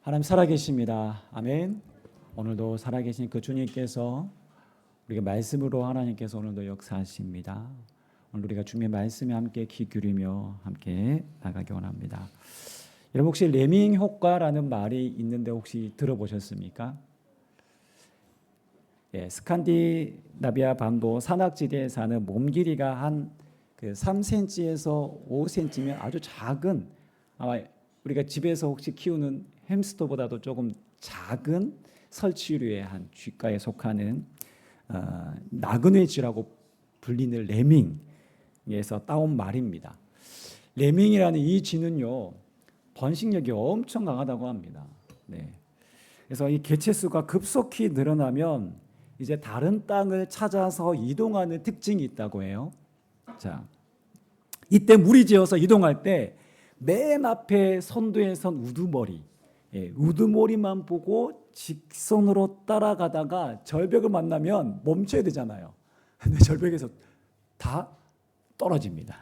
하나님 살아계십니다. 아멘. 오늘도 살아계신 그 주님께서 우리가 말씀으로 하나님께서 오늘도 역사하십니다. 오늘 우리가 주님의 말씀에 함께 귀 기울이며 함께 나가기 원합니다. 여러분 혹시 레밍 효과라는 말이 있는데 혹시 들어보셨습니까? 스칸디나비아 반도 산악지대에 사는 몸 길이가 한 3cm에서 5cm면 아주 작은, 아마 우리가 집에서 혹시 키우는 햄스터보다도 조금 작은 설치류의 한 쥐과에 속하는 나그네 쥐라고 불리는 레밍에서 따온 말입니다. 레밍이라는 이 쥐는요, 번식력이 엄청 강하다고 합니다. 네. 그래서 이 개체수가 급속히 늘어나면 이제 다른 땅을 찾아서 이동하는 특징이 있다고 해요. 자, 이때 무리지어서 이동할 때 맨 앞에 선두에 선 우두머리, 우두머리만 보고 직선으로 따라가다가 절벽을 만나면 멈춰야 되잖아요. 근데 절벽에서 다 떨어집니다.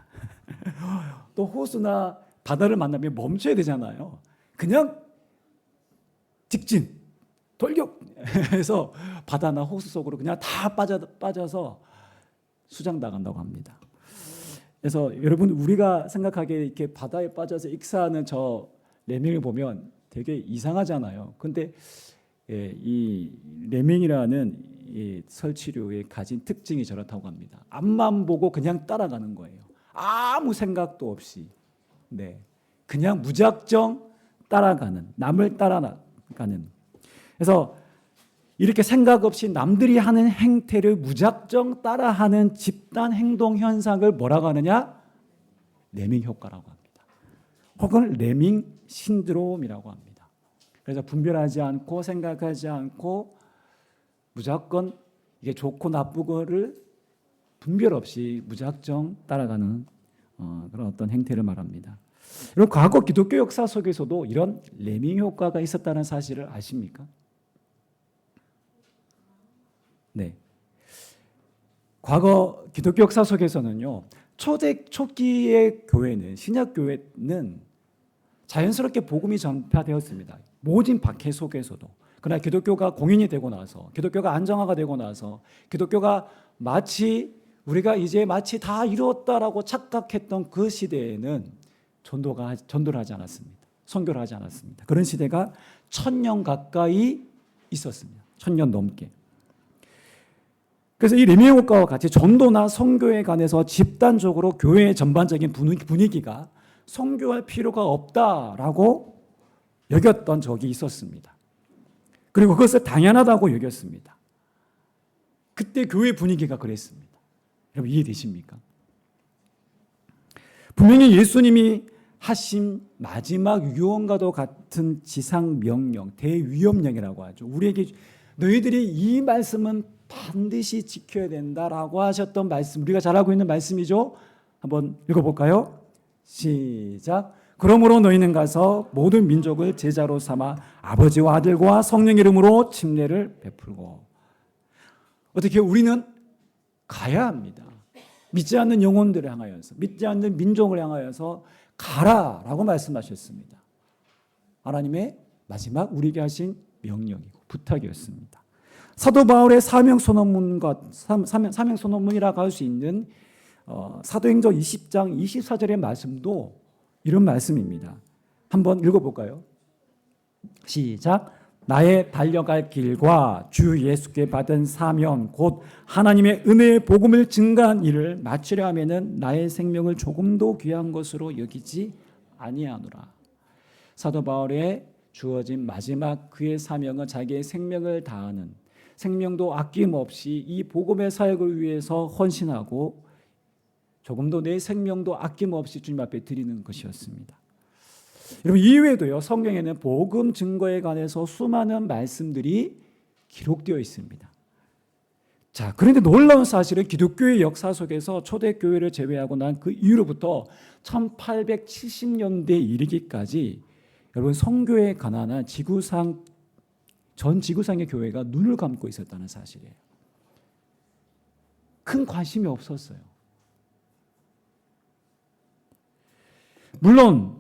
또 호수나 바다를 만나면 멈춰야 되잖아요. 그냥 직진, 돌격해서 바다나 호수 속으로 그냥 다 빠져서 수장당한다고 합니다. 그래서 여러분 우리가 생각하기에 이렇게 바다에 빠져서 익사하는 저 레밍을 보면 되게 이상하잖아요. 근데 이 레밍이라는 이 설치류의 가진 특징이 저렇다고 합니다. 앞만 보고 그냥 따라가는 거예요. 아무 생각도 없이. 네. 그냥 무작정 따라가는, 남을 따라가는. 그래서 이렇게 생각 없이 남들이 하는 행태를 무작정 따라하는 집단 행동 현상을 뭐라고 하느냐? 레밍 효과라고 합니다. 혹은 레밍 신드롬이라고 합니다. 그래서 분별하지 않고 생각하지 않고 무조건 이게 좋고 나쁘고를 분별 없이 무작정 따라가는 그런 어떤 행태를 말합니다. 여러분 과거 기독교 역사 속에서도 이런 레밍 효과가 있었다는 사실을 아십니까? 네. 과거 기독교 역사 속에서는요, 초기의 교회는, 신약 교회는 자연스럽게 복음이 전파되었습니다. 모진 박해 속에서도. 그러나 기독교가 공인이 되고 나서, 기독교가 안정화가 되고 나서, 기독교가 우리가 이제 마치 다 이루었다라고 착각했던 그 시대에는 전도를 하지 않았습니다. 선교를 하지 않았습니다. 그런 시대가 1000년 가까이 있었습니다. 1000년 넘게. 그래서 이 레밍 효과와 같이 전도나 선교에 관해서 집단적으로 교회의 전반적인 분위기가 선교할 필요가 없다라고 여겼던 적이 있었습니다. 그리고 그것을 당연하다고 여겼습니다. 그때 교회 분위기가 그랬습니다. 여러분 이해되십니까? 분명히 예수님이 하신 마지막 유언과도 같은 지상 명령, 대위험령이라고 하죠. 우리에게 너희들이 이 말씀은 반드시 지켜야 된다라고 하셨던 말씀, 우리가 잘 알고 있는 말씀이죠. 한번 읽어볼까요? 시작. 그러므로 너희는 가서 모든 민족을 제자로 삼아 아버지와 아들과 성령 이름으로 침례를 베풀고. 어떻게 우리는 가야 합니다. 믿지 않는 영혼들을 향하여서, 믿지 않는 민족을 향하여서 가라라고 말씀하셨습니다. 하나님의 마지막 우리에게 하신 명령이고 부탁이었습니다. 사도 바울의 사명 선언문이라고 할 수 있는 사도행전 20장 24절의 말씀도 이런 말씀입니다. 한번 읽어볼까요? 시작. 나의 달려갈 길과 주 예수께 받은 사명 곧 하나님의 은혜의 복음을 증가한 일을 마치려 하면은 나의 생명을 조금도 귀한 것으로 여기지 아니하노라. 사도 바울의 주어진 마지막 그의 사명은 자기의 생명을 다하는, 생명도 아낌없이 이 복음의 사역을 위해서 헌신하고 조금도 내 생명도 아낌없이 주님 앞에 드리는 것이었습니다. 여러분 이외에도요, 성경에는 복음 증거에 관해서 수많은 말씀들이 기록되어 있습니다. 자, 그런데 놀라운 사실은 기독교의 역사 속에서 초대교회를 제외하고 난 그 이후로부터 1870년대에 이르기까지 여러분 선교에 관한 전 지구상의 교회가 눈을 감고 있었다는 사실이에요. 큰 관심이 없었어요. 물론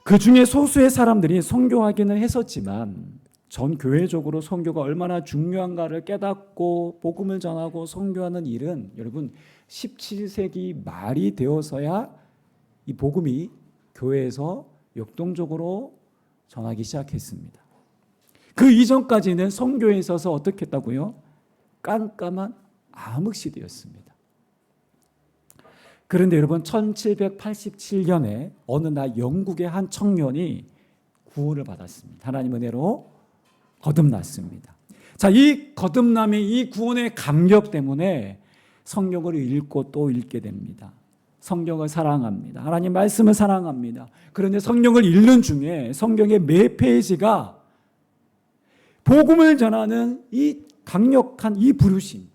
그 중에 소수의 사람들이 선교하기는 했었지만 전 교회적으로 선교가 얼마나 중요한가를 깨닫고 복음을 전하고 선교하는 일은 여러분 17세기 말이 되어서야 이 복음이 교회에서 역동적으로 전하기 시작했습니다. 그 이전까지는 선교에 있어서 어떻게 했다고요? 깜깜한 암흑시대였습니다. 그런데 여러분 1787년에 어느 날 영국의 한 청년이 구원을 받았습니다. 하나님 은혜로 거듭났습니다. 자, 이 거듭남의 이 구원의 감격 때문에 성경을 읽고 또 읽게 됩니다. 성경을 사랑합니다. 하나님 말씀을 사랑합니다. 그런데 성경을 읽는 중에 성경의 매 페이지가 복음을 전하는 이 강력한 이 부르심,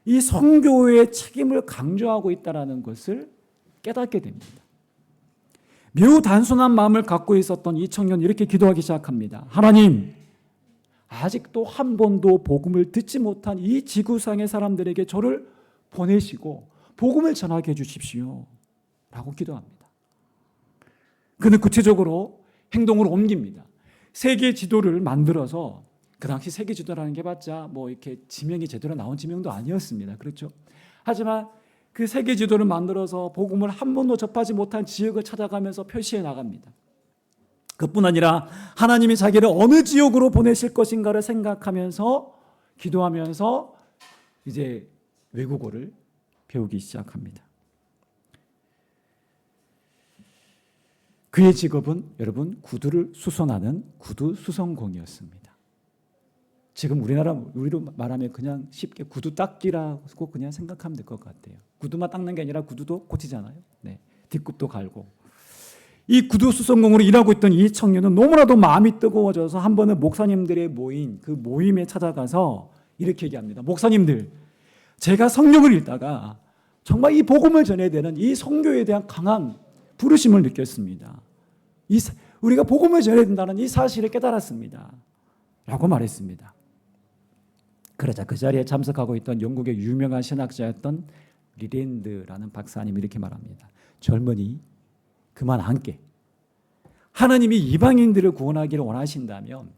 이 선교의 책임을 강조하고 있다는 것을 깨닫게 됩니다. 매우 단순한 마음을 갖고 있었던 이 청년이 이렇게 기도하기 시작합니다. 하나님, 아직도 한 번도 복음을 듣지 못한 이 지구상의 사람들에게 저를 보내시고 복음을 전하게 해주십시오 라고 기도합니다. 그는 구체적으로 행동으로 옮깁니다. 세계 지도를 만들어서, 그 당시 세계 지도라는 게 봤자 뭐 이렇게 지명이 제대로 나온 지명도 아니었습니다. 그렇죠? 하지만 그 세계 지도를 만들어서 복음을 한 번도 접하지 못한 지역을 찾아가면서 표시해 나갑니다. 그뿐 아니라 하나님이 자기를 어느 지역으로 보내실 것인가를 생각하면서 기도하면서 이제 외국어를 배우기 시작합니다. 그의 직업은 여러분 구두를 수선하는 구두 수선공이었습니다. 지금 우리로 말하면 그냥 쉽게 구두 닦기라고 그냥 생각하면 될 것 같아요. 구두만 닦는 게 아니라 구두도 고치잖아요. 네, 뒷굽도 갈고. 이 구두 수선공으로 일하고 있던 이 청년은 너무나도 마음이 뜨거워져서 한 번은 목사님들의 모임, 그 모임에 찾아가서 이렇게 얘기합니다. 목사님들, 제가 성경을 읽다가 정말 이 복음을 전해야 되는 이 선교에 대한 강한 부르심을 느꼈습니다. 우리가 복음을 전해야 된다는 이 사실을 깨달았습니다 라고 말했습니다. 그러자 그 자리에 참석하고 있던 영국의 유명한 신학자였던 리랜드라는 박사님이 이렇게 말합니다. 젊은이, 그만 앉게. 하나님이 이방인들을 구원하기를 원하신다면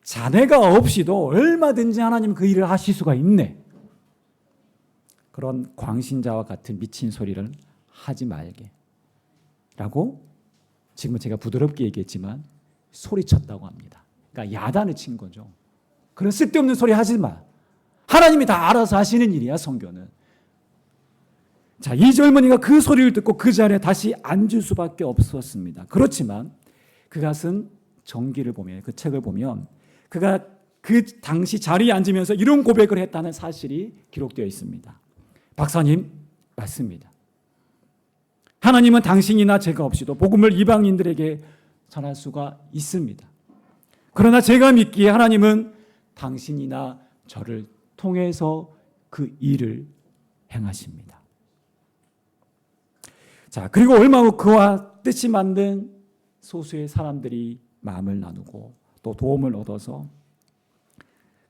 자네가 없이도 얼마든지 하나님 그 일을 하실 수가 있네. 그런 광신자와 같은 미친 소리를 하지 말게 라고 지금은 제가 부드럽게 얘기했지만 소리쳤다고 합니다. 그러니까 야단을 친 거죠. 그런 쓸데없는 소리 하지 마. 하나님이 다 알아서 하시는 일이야, 선교는. 자, 이 젊은이가 그 소리를 듣고 그 자리에 다시 앉을 수밖에 없었습니다. 그렇지만 그가 쓴 전기를 보면, 그 책을 보면 그가 그 당시 자리에 앉으면서 이런 고백을 했다는 사실이 기록되어 있습니다. 박사님, 맞습니다. 하나님은 당신이나 제가 없이도 복음을 이방인들에게 전할 수가 있습니다. 그러나 제가 믿기에 하나님은 당신이나 저를 통해서 그 일을 행하십니다. 자, 그리고 얼마 후 그와 뜻이 맞는 소수의 사람들이 마음을 나누고 또 도움을 얻어서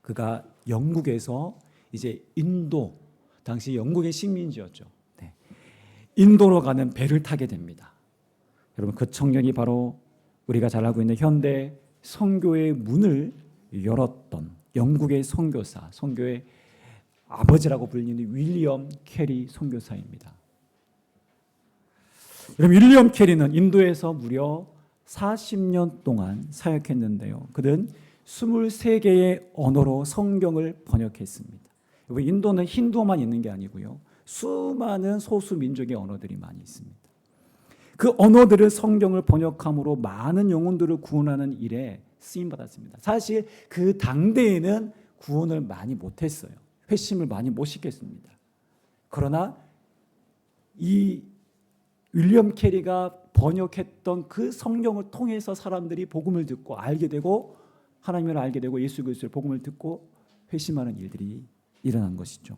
그가 영국에서 이제 인도, 당시 영국의 식민지였죠. 네. 인도로 가는 배를 타게 됩니다. 여러분, 그 청년이 바로 우리가 잘 알고 있는 현대 선교의 문을 열었던 영국의 선교사, 선교의 아버지라고 불리는 윌리엄 캐리 선교사입니다. 여러분, 윌리엄 캐리는 인도에서 무려 40년 동안 사역했는데요. 그는 23개의 언어로 성경을 번역했습니다. 여러분, 인도는 힌두어만 있는 게 아니고요. 수많은 소수 민족의 언어들이 많이 있습니다. 그 언어들을 성경을 번역함으로 많은 영혼들을 구원하는 일에 쓰임받았습니다. 사실 그 당대에는 구원을 많이 못했어요. 회심을 많이 못 시켰습니다. 그러나 이 윌리엄 캐리가 번역했던 그 성경을 통해서 사람들이 복음을 듣고 알게 되고 하나님을 알게 되고 예수 그리스도의 복음을 듣고 회심하는 일들이 일어난 것이죠.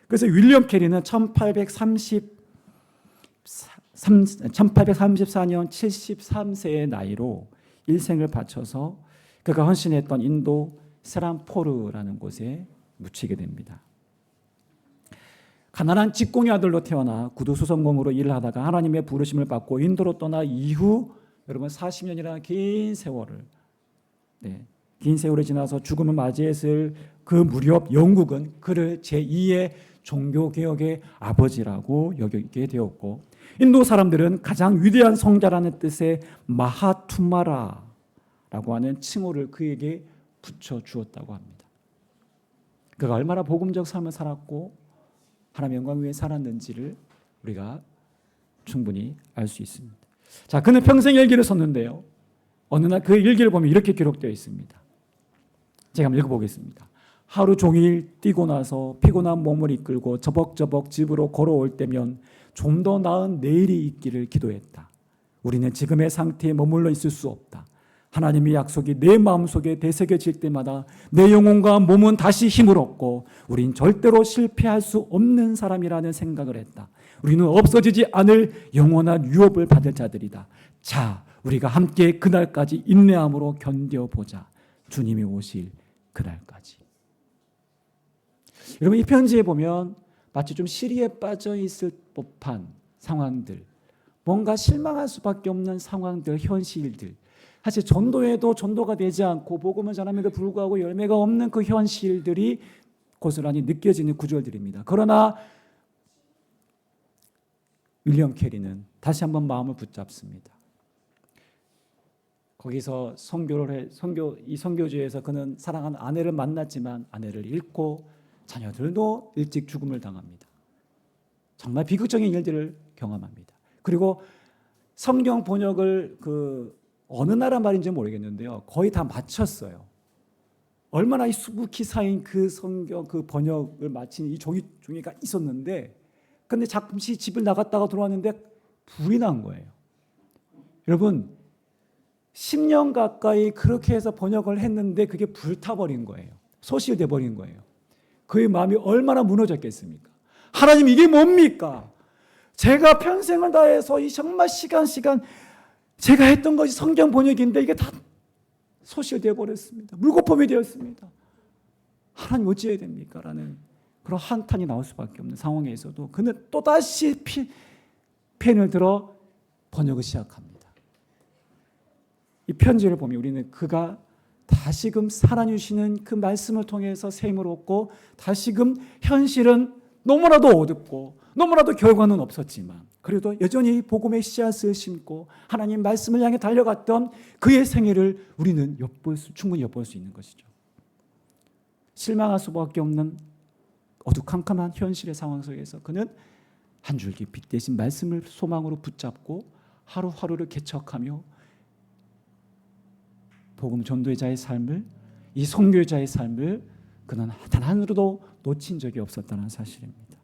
그래서 윌리엄 캐리는 1834년 73세의 나이로 일생을 바쳐서 그가 헌신했던 인도 세람포르라는 곳에 묻히게 됩니다. 가난한 직공의 아들로 태어나 구두 수선공으로 일을 하다가 하나님의 부르심을 받고 인도로 떠나 이후 여러분 40년이라는 긴 세월을 긴 세월이 지나서 죽음을 맞이했을 그 무렵 영국은 그를 제2의 종교개혁의 아버지라고 여기게 되었고 인도 사람들은 가장 위대한 성자라는 뜻의 마하투마라라고 하는 칭호를 그에게 붙여주었다고 합니다. 그가 얼마나 복음적 삶을 살았고 하나님의 영광 위에 살았는지를 우리가 충분히 알 수 있습니다. 자, 그는 평생 일기를 썼는데요. 어느 날 그 일기를 보면 이렇게 기록되어 있습니다. 제가 한번 읽어보겠습니다. 하루 종일 뛰고 나서 피곤한 몸을 이끌고 저벅저벅 집으로 걸어올 때면 좀 더 나은 내일이 있기를 기도했다. 우리는 지금의 상태에 머물러 있을 수 없다. 하나님의 약속이 내 마음속에 되새겨질 때마다 내 영혼과 몸은 다시 힘을 얻고 우린 절대로 실패할 수 없는 사람이라는 생각을 했다. 우리는 없어지지 않을 영원한 유업을 받을 자들이다. 자, 우리가 함께 그날까지 인내함으로 견뎌보자. 주님이 오실 그날까지. 여러분, 이 편지에 보면 마치 좀 시리에 빠져 있을 법한 상황들, 뭔가 실망할 수밖에 없는 상황들, 현실들, 사실 전도에도 전도가 되지 않고 복음을 전함에도 불구하고 열매가 없는 그 현실들이 고스란히 느껴지는 구절들입니다. 그러나 윌리엄 캐리는 다시 한번 마음을 붙잡습니다. 거기서 이 선교지에서 그는 사랑하는 아내를 만났지만 아내를 잃고 자녀들도 일찍 죽음을 당합니다. 정말 비극적인 일들을 경험합니다. 그리고 성경 번역을 어느 나라 말인지 모르겠는데요. 거의 다 마쳤어요. 얼마나 이 수북히 쌓인 그 성경 그 번역을 마친 이 종이가 있었는데 근데 잠시 집을 나갔다가 들어왔는데 불이 난 거예요. 여러분 10년 가까이 그렇게 해서 번역을 했는데 그게 불타버린 거예요. 소실돼 버린 거예요. 그의 마음이 얼마나 무너졌겠습니까? 하나님 이게 뭡니까? 제가 평생을 다해서 이 정말 시간 제가 했던 것이 성경 번역인데 이게 다 소실되어 버렸습니다. 물거품이 되었습니다. 하나님 어찌해야 됩니까? 라는 그런 한탄이 나올 수밖에 없는 상황에서도 그는 또다시 펜을 들어 번역을 시작합니다. 이 편지를 보면 우리는 그가 다시금 살아주시는 그 말씀을 통해서 새 힘을 얻고 다시금 현실은 너무나도 어둡고 너무나도 결과는 없었지만 그래도 여전히 복음의 씨앗을 심고 하나님 말씀을 향해 달려갔던 그의 생애를 우리는 충분히 엿볼 수 있는 것이죠. 실망할 수밖에 없는 어두컴컴한 현실의 상황 속에서 그는 한 줄기 빛 대신 말씀을 소망으로 붙잡고 하루하루를 개척하며 복음 전도자의 삶을 이 선교자의 삶을 그는 단 하루도 놓친 적이 없었다는 사실입니다.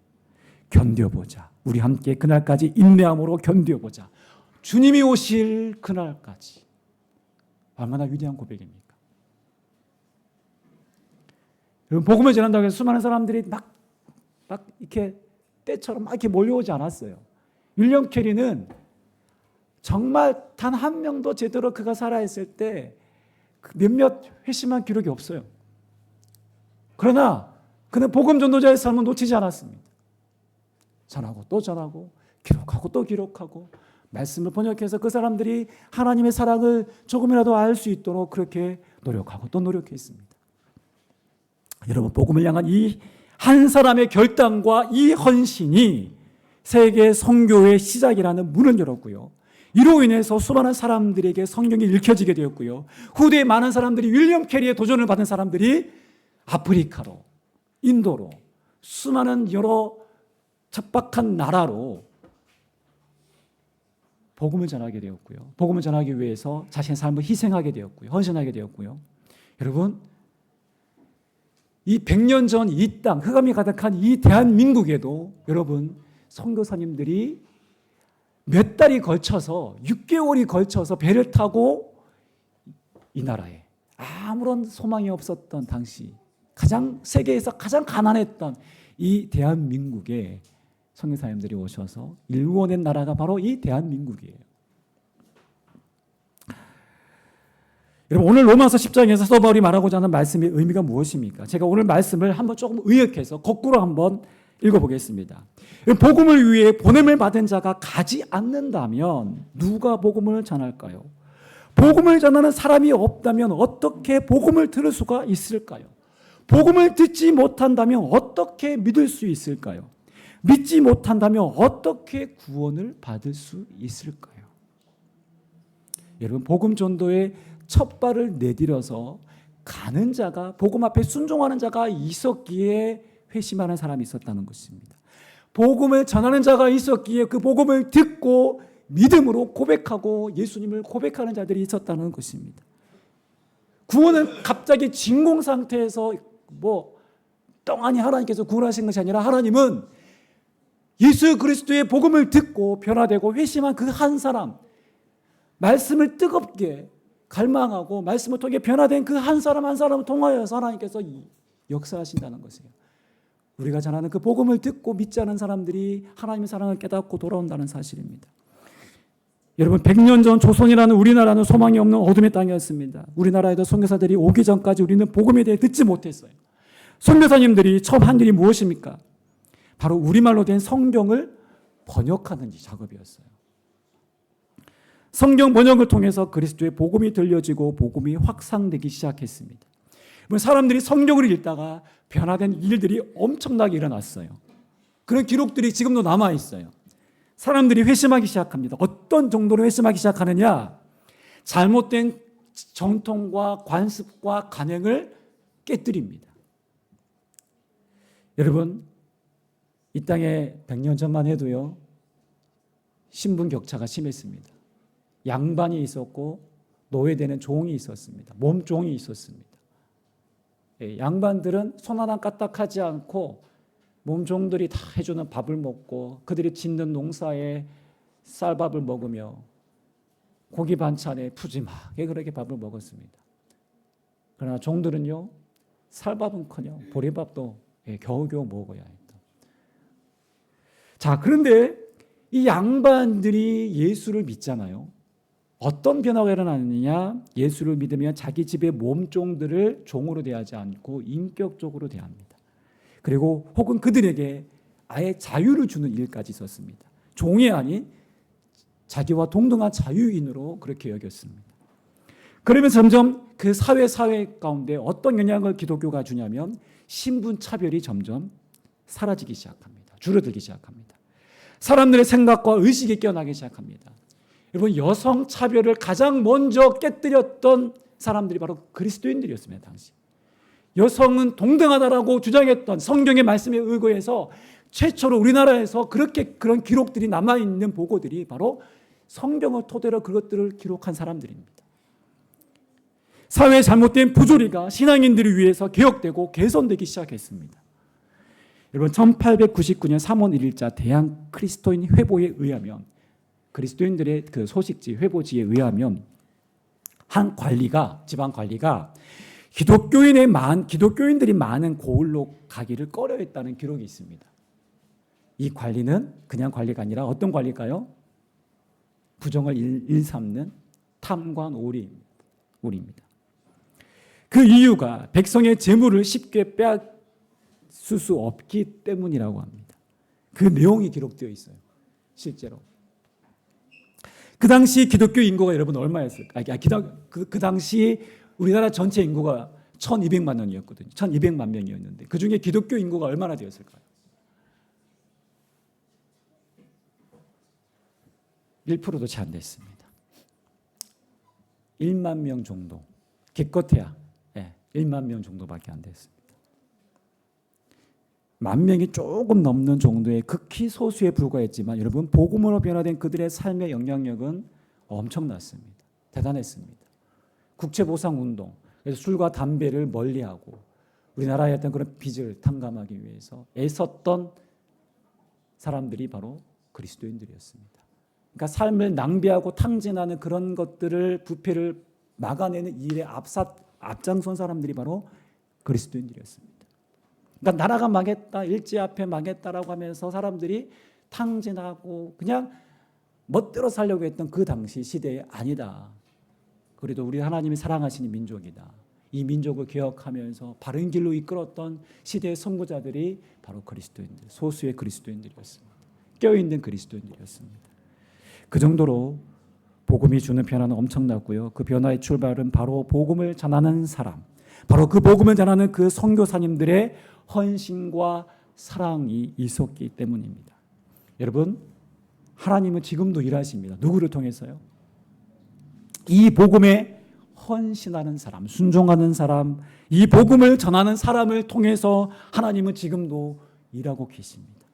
견뎌보자. 우리 함께 그날까지 인내함으로 견뎌보자. 주님이 오실 그날까지. 얼마나 위대한 고백입니까? 여러분 복음을 전한다고 해서 수많은 사람들이 막 이렇게 때처럼 막 이렇게 몰려오지 않았어요. 윌리엄 캐리는 정말 단 한 명도 제대로 그가 살아있을 때 몇몇 회심한 기록이 없어요. 그러나 그는 복음 전도자의 삶을 놓치지 않았습니다. 전하고 또 전하고 기록하고 또 기록하고 말씀을 번역해서 그 사람들이 하나님의 사랑을 조금이라도 알 수 있도록 그렇게 노력하고 또 노력했습니다. 여러분 복음을 향한 이 한 사람의 결단과 이 헌신이 세계 선교의 시작이라는 문을 열었고요. 이로 인해서 수많은 사람들에게 성경이 읽혀지게 되었고요. 후대에 많은 사람들이 윌리엄 캐리의 도전을 받은 사람들이 아프리카로, 인도로, 수많은 여러 척박한 나라로 복음을 전하게 되었고요. 복음을 전하기 위해서 자신의 삶을 희생하게 되었고요. 헌신하게 되었고요. 여러분, 이 100년 전 이 땅, 흑암이 가득한 이 대한민국에도 여러분 선교사님들이 몇 달이 걸쳐서 6개월이 걸쳐서 배를 타고 이 나라에 아무런 소망이 없었던 당시 세계에서 가장 가난했던 이 대한민국에 선교사님들이 오셔서 일구어낸 나라가 바로 이 대한민국이에요. 여러분 오늘 로마서 10장에서 사도 바울이 말하고자 하는 말씀의 의미가 무엇입니까? 제가 오늘 말씀을 한번 조금 의역해서 거꾸로 한번 읽어보겠습니다. 복음을 위해 보냄을 받은 자가 가지 않는다면 누가 복음을 전할까요? 복음을 전하는 사람이 없다면 어떻게 복음을 들을 수가 있을까요? 복음을 듣지 못한다면 어떻게 믿을 수 있을까요? 믿지 못한다면 어떻게 구원을 받을 수 있을까요? 여러분, 복음 전도의 첫 발을 내디뎌서 가는 자가, 복음 앞에 순종하는 자가 있었기에 회심하는 사람이 있었다는 것입니다. 복음을 전하는 자가 있었기에 그 복음을 듣고 믿음으로 고백하고 예수님을 고백하는 자들이 있었다는 것입니다. 구원은 갑자기 진공 상태에서 똥하니 하나님께서 구원하신 것이 아니라 하나님은 예수 그리스도의 복음을 듣고 변화되고 회심한 그 한 사람, 말씀을 뜨겁게 갈망하고 말씀을 통해 변화된 그 한 사람 한 사람을 통하여서 하나님께서 역사하신다는 것이에요. 우리가 전하는 그 복음을 듣고 믿지 않은 사람들이 하나님의 사랑을 깨닫고 돌아온다는 사실입니다. 여러분, 100년 전 조선이라는 우리나라는 소망이 없는 어둠의 땅이었습니다. 우리나라에도 선교사들이 오기 전까지 우리는 복음에 대해 듣지 못했어요. 선교사님들이 처음 한 일이 무엇입니까? 바로 우리말로 된 성경을 번역하는 작업이었어요. 성경 번역을 통해서 그리스도의 복음이 들려지고 복음이 확산되기 시작했습니다. 사람들이 성경을 읽다가 변화된 일들이 엄청나게 일어났어요. 그런 기록들이 지금도 남아있어요. 사람들이 회심하기 시작합니다. 어떤 정도로 회심하기 시작하느냐? 잘못된 전통과 관습과 관행을 깨뜨립니다. 여러분, 이 땅에 100년 전만 해도요, 신분 격차가 심했습니다. 양반이 있었고 노예되는 종이 있었습니다. 몸종이 있었습니다. 양반들은 손 하나 까딱하지 않고 몸종들이 다 해주는 밥을 먹고 그들이 짓는 농사에 쌀밥을 먹으며 고기 반찬에 푸짐하게 그렇게 밥을 먹었습니다. 그러나 종들은요, 쌀밥은커녕 보리밥도 겨우겨우 먹어야 했다. 자, 그런데 이 양반들이 예수를 믿잖아요. 어떤 변화가 일어나느냐? 예수를 믿으면 자기 집의 몸종들을 종으로 대하지 않고 인격적으로 대합니다. 그리고 혹은 그들에게 아예 자유를 주는 일까지 있었습니다. 종이 아닌 자기와 동등한 자유인으로 그렇게 여겼습니다. 그러면 점점 그 사회 가운데 어떤 영향을 기독교가 주냐면 신분 차별이 점점 사라지기 시작합니다. 줄어들기 시작합니다. 사람들의 생각과 의식이 깨어나기 시작합니다. 여러분, 여성 차별을 가장 먼저 깨뜨렸던 사람들이 바로 그리스도인들이었습니다. 당시 여성은 동등하다라고 주장했던 성경의 말씀에 의거해서 최초로 우리나라에서 그런 기록들이 남아있는 보고들이 바로 성경을 토대로 그것들을 기록한 사람들입니다. 사회의 잘못된 부조리가 신앙인들을 위해서 개혁되고 개선되기 시작했습니다. 여러분, 1899년 3월 1일자 대한 그리스도인 회보에 의하면, 그리스도인들의 그 소식지 회보지에 의하면 한 관리가, 지방 관리가 기독교인들이 많은 고을로 가기를 꺼려했다는 기록이 있습니다. 이 관리는 그냥 관리가 아니라 어떤 관리일까요? 부정을 일삼는 탐관오리입니다. 그 이유가 백성의 재물을 쉽게 빼앗을 수 없기 때문이라고 합니다. 그 내용이 기록되어 있어요. 실제로. 그 당시 기독교 인구가 여러분 얼마였을까요? 그 당시 우리나라 전체 인구가 1200만 명이었거든요. 1200만 명이었는데 그 중에 기독교 인구가 얼마나 되었을까요? 1%도 채 안 됐습니다. 1만 명 정도. 기껏해야 1만 명 정도밖에 안 됐습니다. 10,000명이 조금 넘는 정도의 극히 소수에 불과했지만 여러분, 복음으로 변화된 그들의 삶의 영향력은 엄청났습니다. 대단했습니다. 국채보상운동, 그래서 술과 담배를 멀리하고 우리나라의 어떤 그런 빚을 탕감하기 위해서 애썼던 사람들이 바로 그리스도인들이었습니다. 그러니까 삶을 낭비하고 탕진하는 그런 것들을, 부패를 막아내는 일에 앞장선 사람들이 바로 그리스도인들이었습니다. 그러니까 나라가 망했다, 일제화폐 망했다라고 하면서 사람들이 탕진하고 그냥 멋대로 살려고 했던 그 당시 시대에 아니다. 그래도 우리 하나님이 사랑하시는 민족이다. 이 민족을 개혁하면서 바른 길로 이끌었던 시대의 선구자들이 바로 그리스도인들, 소수의 그리스도인들이었습니다. 깨어있는 그리스도인들이었습니다. 그 정도로 복음이 주는 변화는 엄청났고요. 그 변화의 출발은 바로 복음을 전하는 사람, 바로 그 복음을 전하는 그 선교사님들의 헌신과 사랑이 있었기 때문입니다. 여러분, 하나님은 지금도 일하십니다. 누구를 통해서요? 이 복음에 헌신하는 사람, 순종하는 사람, 이 복음을 전하는 사람을 통해서 하나님은 지금도 일하고 계십니다.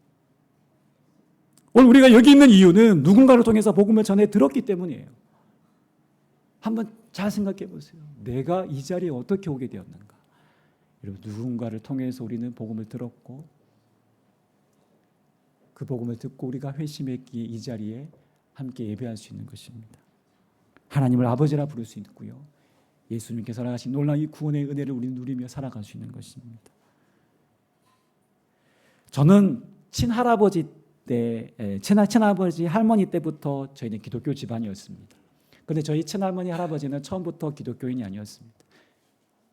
오늘 우리가 여기 있는 이유는 누군가를 통해서 복음을 전해 들었기 때문이에요. 한번 잘 생각해 보세요. 내가 이 자리에 어떻게 오게 되었는가? 여러분, 누군가를 통해서 우리는 복음을 들었고 그 복음을 듣고 우리가 회심했기에 이 자리에 함께 예배할 수 있는 것입니다. 하나님을 아버지라 부를 수 있고요. 예수님께서 살아가신 놀라운 이 구원의 은혜를 우리는 누리며 살아갈 수 있는 것입니다. 저는 친할아버지 할머니 때부터 저희는 기독교 집안이었습니다. 그런데 저희 친할머니 할아버지는 처음부터 기독교인이 아니었습니다.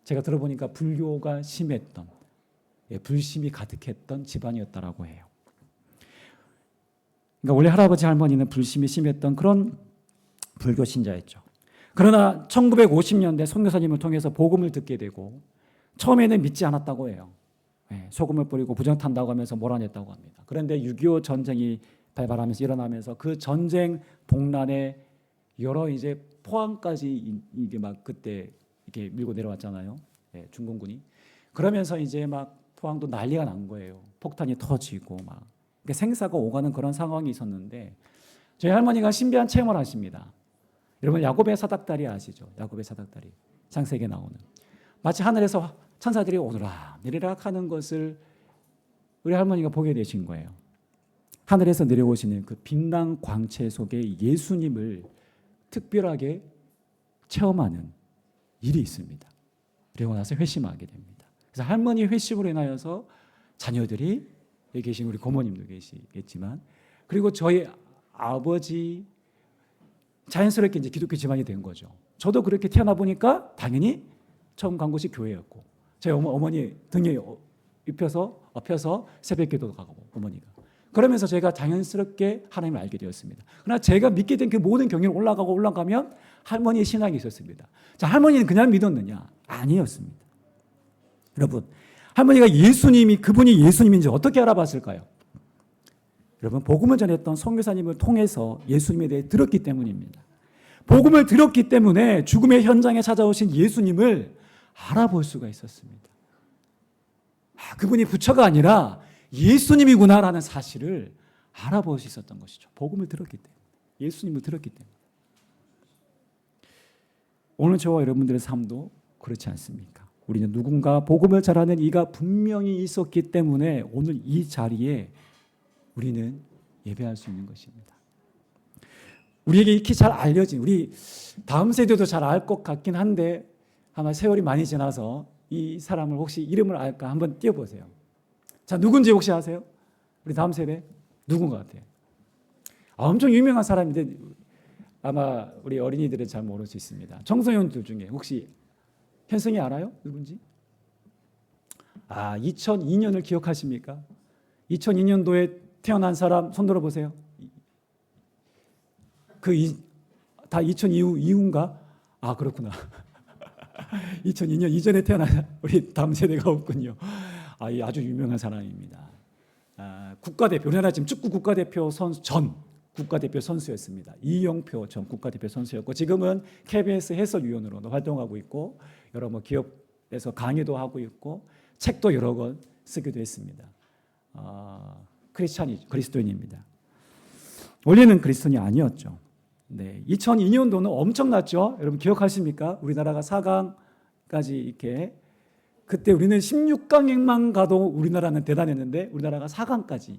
제가 들어보니까 불교가 심했던, 불심이 가득했던 집안이었다라고 해요. 그러니까 원래 할아버지 할머니는 불심이 심했던 그런 불교 신자였죠. 그러나 1950년대 선교사님을 통해서 복음을 듣게 되고 처음에는 믿지 않았다고 해요. 소금을 뿌리고 부정탄다고 하면서 몰아냈다고 합니다. 그런데 6.25 전쟁이 발발하면서 일어나면서 그 전쟁 동란에 여러 이제 포항까지 이게 막 그때 이렇게 밀고 내려왔잖아요. 중공군이. 그러면서 이제 막 포항도 난리가 난 거예요. 폭탄이 터지고 막 생사가 오가는 그런 상황이 있었는데 저희 할머니가 신비한 체험을 하십니다. 여러분 야곱의 사닥다리 아시죠? 야곱의 사닥다리. 창세기에 나오는. 마치 하늘에서 천사들이 오르락 내리락 하는 것을 우리 할머니가 보게 되신 거예요. 하늘에서 내려오시는 그 빛난 광채 속에 예수님을 특별하게 체험하는 일이 있습니다. 그리고 나서 회심하게 됩니다. 그래서 할머니 회심으로 인하여서 자녀들이 여기 계신 우리 고모님도 계시겠지만 그리고 저희 아버지 자연스럽게 이제 기독교 집안이 된 거죠. 저도 그렇게 태어나 보니까 당연히 처음 간 곳이 교회였고 저희 어머니 등에 엎혀서 새벽기도도 가고 어머니가 그러면서 제가 자연스럽게 하나님을 알게 되었습니다. 그러나 제가 믿게 된 그 모든 경위를 올라가면 할머니의 신앙이 있었습니다. 자, 할머니는 그냥 믿었느냐? 아니었습니다. 여러분, 할머니가 그분이 예수님인지 어떻게 알아봤을까요? 여러분, 복음을 전했던 선교사님을 통해서 예수님에 대해 들었기 때문입니다. 복음을 들었기 때문에 죽음의 현장에 찾아오신 예수님을 알아볼 수가 있었습니다. 그분이 부처가 아니라 예수님이구나라는 사실을 알아볼 수 있었던 것이죠. 복음을 들었기 때문에. 예수님을 들었기 때문에. 오늘 저와 여러분들의 삶도 그렇지 않습니까? 우리는 누군가 복음을 전하는 이가 분명히 있었기 때문에 오늘 이 자리에 우리는 예배할 수 있는 것입니다. 우리에게 익히 잘 알려진 우리 다음 세대도 잘 알 것 같긴 한데 아마 세월이 많이 지나서 이 사람을 혹시 이름을 알까 한번 띄워보세요. 자, 누군지 혹시 아세요? 우리 다음 세대 누군 것 같아요? 엄청 유명한 사람인데 아마 우리 어린이들은 잘 모를 수 있습니다. 청소년들 중에 혹시 현승이 알아요? 누군지? 2002년을 기억하십니까? 2002년도에 태어난 사람 손 들어보세요. 다 2000 이후인가? 그렇구나. 2002년 이전에 태어난 우리 다음 세대가 없군요. 아주 유명한 사람입니다. 국가대표, 우리나라 지금 축구 국가대표 전 국가대표 선수였습니다. 이영표 전 국가대표 선수였고 지금은 KBS 해설위원으로도 활동하고 있고 여러 기업에서 강의도 하고 있고 책도 여러 권 쓰기도 했습니다. 그리스도인입니다. 원래는 그리스도인이 아니었죠. 네, 2002년도는 엄청났죠. 여러분 기억하십니까? 우리나라가 4강까지 이렇게 그때 우리는 16강에만 가도 우리나라는 대단했는데 우리나라가 4강까지.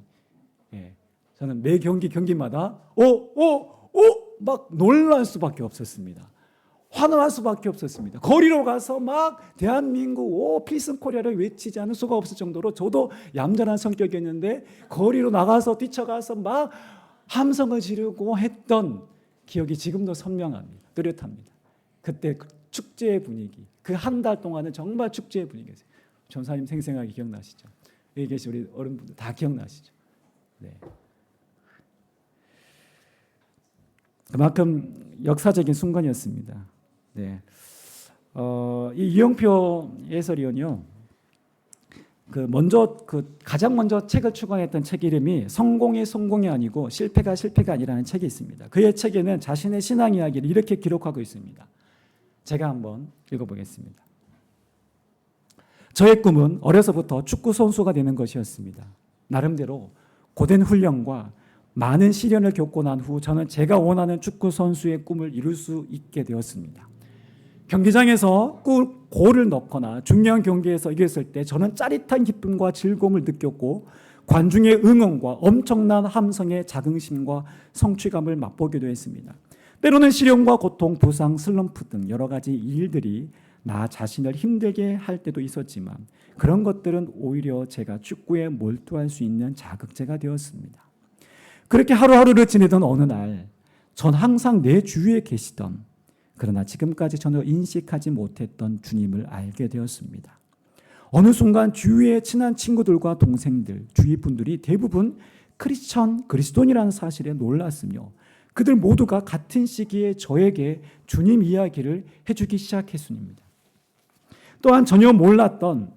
저는 매 경기마다 막 놀랄 수밖에 없었습니다. 환호할 수밖에 없었습니다. 거리로 가서 막 대한민국 필승 코리아를 외치지 않을 수가 없을 정도로 저도 얌전한 성격이었는데 거리로 나가서 뛰쳐가서 막 함성을 지르고 했던 기억이 지금도 선명합니다. 뚜렷합니다. 그때 축제의 분위기. 그 한 달 동안은 정말 축제의 분위기였어요. 전사님 생생하게 기억나시죠? 여기 계신 우리 어른분들 다 기억나시죠? 네. 그만큼 역사적인 순간이었습니다. 네. 이 이영표 해설위원이요. 가장 먼저 책을 출간했던 책 이름이 성공이 아니고 실패가 아니라는 책이 있습니다. 그의 책에는 자신의 신앙 이야기를 이렇게 기록하고 있습니다. 제가 한번 읽어보겠습니다. 저의 꿈은 어려서부터 축구 선수가 되는 것이었습니다. 나름대로 고된 훈련과 많은 시련을 겪고 난 후 저는 제가 원하는 축구 선수의 꿈을 이룰 수 있게 되었습니다. 경기장에서 골을 넣거나 중요한 경기에서 이겼을 때 저는 짜릿한 기쁨과 즐거움을 느꼈고 관중의 응원과 엄청난 함성의 자긍심과 성취감을 맛보기도 했습니다. 때로는 시련과 고통, 부상, 슬럼프 등 여러 가지 일들이 나 자신을 힘들게 할 때도 있었지만 그런 것들은 오히려 제가 축구에 몰두할 수 있는 자극제가 되었습니다. 그렇게 하루하루를 지내던 어느 날 전 항상 내 주위에 계시던 그러나 지금까지 전혀 인식하지 못했던 주님을 알게 되었습니다. 어느 순간 주위의 친한 친구들과 동생들, 주위 분들이 대부분 그리스도인이라는 사실에 놀랐으며 그들 모두가 같은 시기에 저에게 주님 이야기를 해주기 시작했습니다. 또한 전혀 몰랐던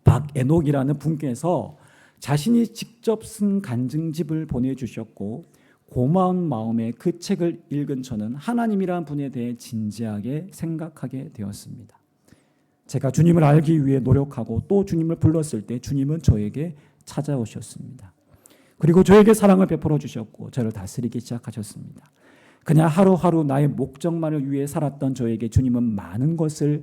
박애녹이라는 분께서 자신이 직접 쓴 간증집을 보내주셨고 고마운 마음에 그 책을 읽은 저는 하나님이라는 분에 대해 진지하게 생각하게 되었습니다. 제가 주님을 알기 위해 노력하고 또 주님을 불렀을 때 주님은 저에게 찾아오셨습니다. 그리고 저에게 사랑을 베풀어 주셨고 저를 다스리기 시작하셨습니다. 그냥 하루하루 나의 목적만을 위해 살았던 저에게 주님은 많은 것을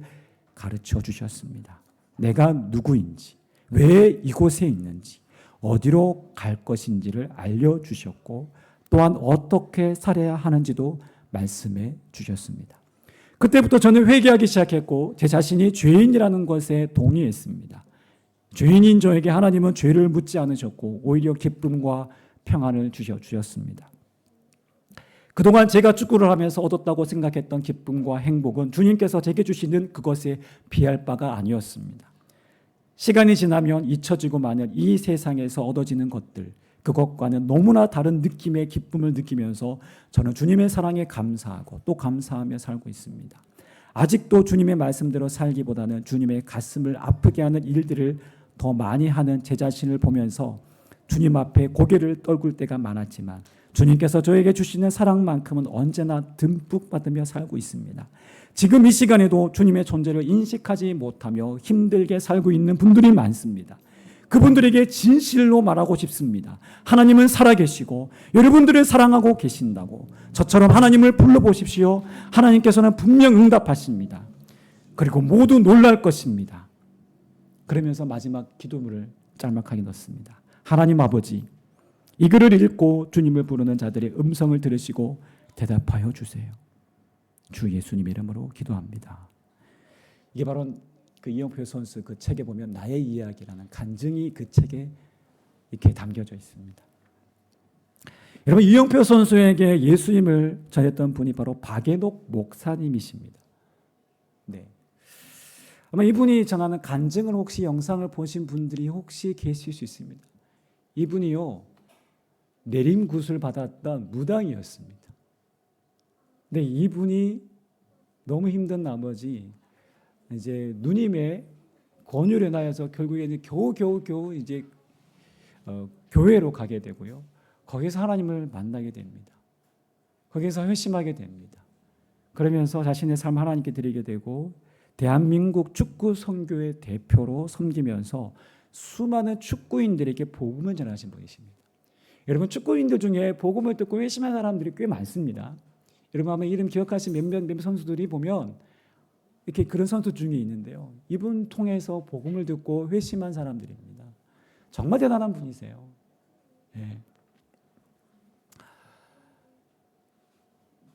가르쳐 주셨습니다. 내가 누구인지, 왜 이곳에 있는지, 어디로 갈 것인지를 알려주셨고 또한 어떻게 살아야 하는지도 말씀해 주셨습니다. 그때부터 저는 회개하기 시작했고 제 자신이 죄인이라는 것에 동의했습니다. 죄인인 저에게 하나님은 죄를 묻지 않으셨고 오히려 기쁨과 평안을 주셨습니다. 그동안 제가 축구를 하면서 얻었다고 생각했던 기쁨과 행복은 주님께서 제게 주시는 그것에 비할 바가 아니었습니다. 시간이 지나면 잊혀지고 마는 이 세상에서 얻어지는 것들, 그것과는 너무나 다른 느낌의 기쁨을 느끼면서 저는 주님의 사랑에 감사하고 또 감사하며 살고 있습니다. 아직도 주님의 말씀대로 살기보다는 주님의 가슴을 아프게 하는 일들을 더 많이 하는 제 자신을 보면서 주님 앞에 고개를 떨굴 때가 많았지만 주님께서 저에게 주시는 사랑만큼은 언제나 듬뿍 받으며 살고 있습니다. 지금 이 시간에도 주님의 존재를 인식하지 못하며 힘들게 살고 있는 분들이 많습니다. 그분들에게 진실로 말하고 싶습니다. 하나님은 살아계시고 여러분들을 사랑하고 계신다고. 저처럼 하나님을 불러보십시오. 하나님께서는 분명 응답하십니다. 그리고 모두 놀랄 것입니다. 그러면서 마지막 기도문을 짤막하게 넣습니다. 하나님 아버지, 이 글을 읽고 주님을 부르는 자들의 음성을 들으시고 대답하여 주세요. 주 예수님 이름으로 기도합니다. 이게 바로 그 이영표 선수 그 책에 보면 나의 이야기라는 간증이 그 책에 이렇게 담겨져 있습니다. 여러분 이영표 선수에게 예수님을 전했던 분이 바로 박애녹 목사님이십니다. 네. 아마 이분이 전하는 간증을 혹시 영상을 보신 분들이 혹시 계실 수 있습니다. 이분이요 내림굿을 받았던 무당이었습니다. 근데 이분이 너무 힘든 나머지 이제 누님의 권유를 인하여서 결국에는 겨우 이제 교회로 가게 되고요. 거기서 하나님을 만나게 됩니다. 거기서 회심하게 됩니다. 그러면서 자신의 삶을 하나님께 드리게 되고 대한민국 축구 선교의 대표로 섬기면서 수많은 축구인들에게 복음을 전하신 분이십니다. 여러분 축구인들 중에 복음을 듣고 회심한 사람들이 꽤 많습니다. 여러분 아마 이름 기억하신 몇몇 선수들이 보면 이렇게 그런 선수 중에 있는데요. 이분 통해서 복음을 듣고 회심한 사람들입니다. 정말 대단한 분이세요. 네.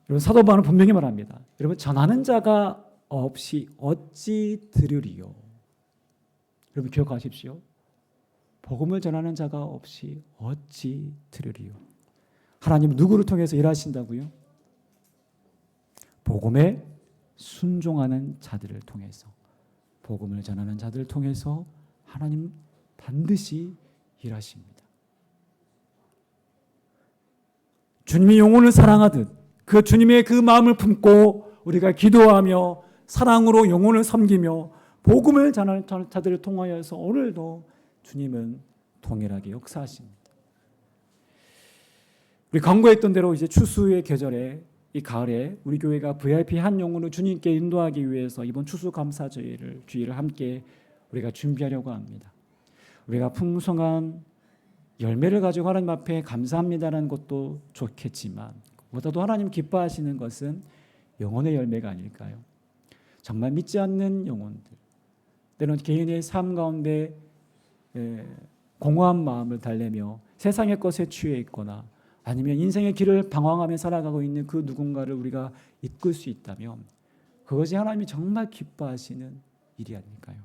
여러분 사도 바울은 분명히 말합니다. 여러분 전하는 자가 없이 어찌 들으리요. 여러분 기억하십시오. 복음을 전하는 자가 없이 어찌 들으리요. 하나님 누구를 통해서 일하신다고요? 복음의 순종하는 자들을 통해서, 복음을 전하는 자들을 통해서 하나님 반드시 일하십니다. 주님이 영혼을 사랑하듯 그 주님의 그 마음을 품고 우리가 기도하며 사랑으로 영혼을 섬기며 복음을 전하는 자들을 통하여서 오늘도 주님은 동일하게 역사하십니다. 우리 강구했던 대로 이제 추수의 계절에, 이 가을에 우리 교회가 VIP 한 영혼을 주님께 인도하기 위해서 이번 추수감사주의를 함께 우리가 준비하려고 합니다. 우리가 풍성한 열매를 가지고 하나님 앞에 감사합니다라는 것도 좋겠지만 보다도 하나님 기뻐하시는 것은 영혼의 열매가 아닐까요? 정말 믿지 않는 영혼들, 때로는 개인의 삶 가운데 공허한 마음을 달래며 세상의 것에 취해 있거나 아니면 인생의 길을 방황하며 살아가고 있는 그 누군가를 우리가 이끌 수 있다면 그것이 하나님이 정말 기뻐하시는 일이 아닐까요?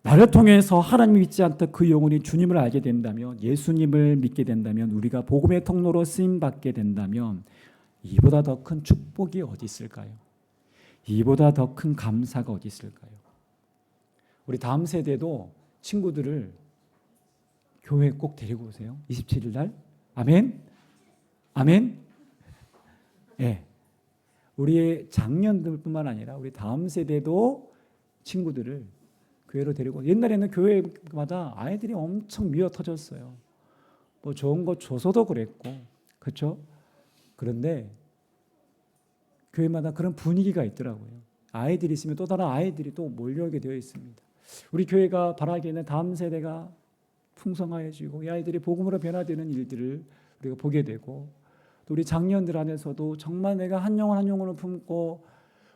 나를 통해서 하나님을 믿지 않던 그 영혼이 주님을 알게 된다면, 예수님을 믿게 된다면, 우리가 복음의 통로로 쓰임받게 된다면 이보다 더 큰 축복이 어디 있을까요? 이보다 더 큰 감사가 어디 있을까요? 우리 다음 세대도 친구들을 교회에 꼭 데리고 오세요. 27일 날. 아멘. 아멘. 예. 우리의 장년들뿐만 아니라 우리 다음 세대도 친구들을 교회로 데리고, 옛날에는 교회마다 아이들이 엄청 미어 터졌어요. 뭐 좋은 거 줘서도 그랬고, 그렇죠? 그런데 교회마다 그런 분위기가 있더라고요. 아이들이 있으면 또 다른 아이들이 또 몰려오게 되어 있습니다. 우리 교회가 바라기에는 다음 세대가 풍성해지고 이 아이들이 복음으로 변화되는 일들을 우리가 보게 되고, 또 우리 장년들 안에서도 정말 내가 한 영혼 한 영혼을 품고,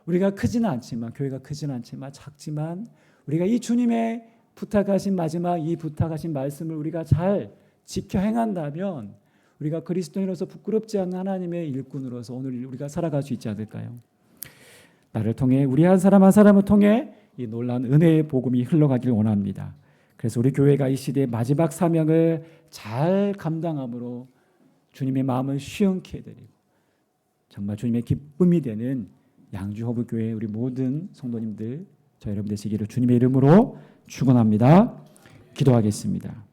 우리가 크지는 않지만, 교회가 크지는 않지만 작지만 우리가 이 주님의 부탁하신 마지막 이 부탁하신 말씀을 우리가 잘 지켜 행한다면 우리가 그리스도인으로서 부끄럽지 않은 하나님의 일꾼으로서 오늘 우리가 살아갈 수 있지 않을까요? 나를 통해, 우리 한 사람 한 사람을 통해 이 놀라운 은혜의 복음이 흘러가기를 원합니다. 그래서 우리 교회가 이 시대의 마지막 사명을 잘 감당함으로 주님의 마음을 시원케 해드리고 정말 주님의 기쁨이 되는 양주허브교회 우리 모든 성도님들, 저 여러분 되시기를 주님의 이름으로 축원합니다. 기도하겠습니다.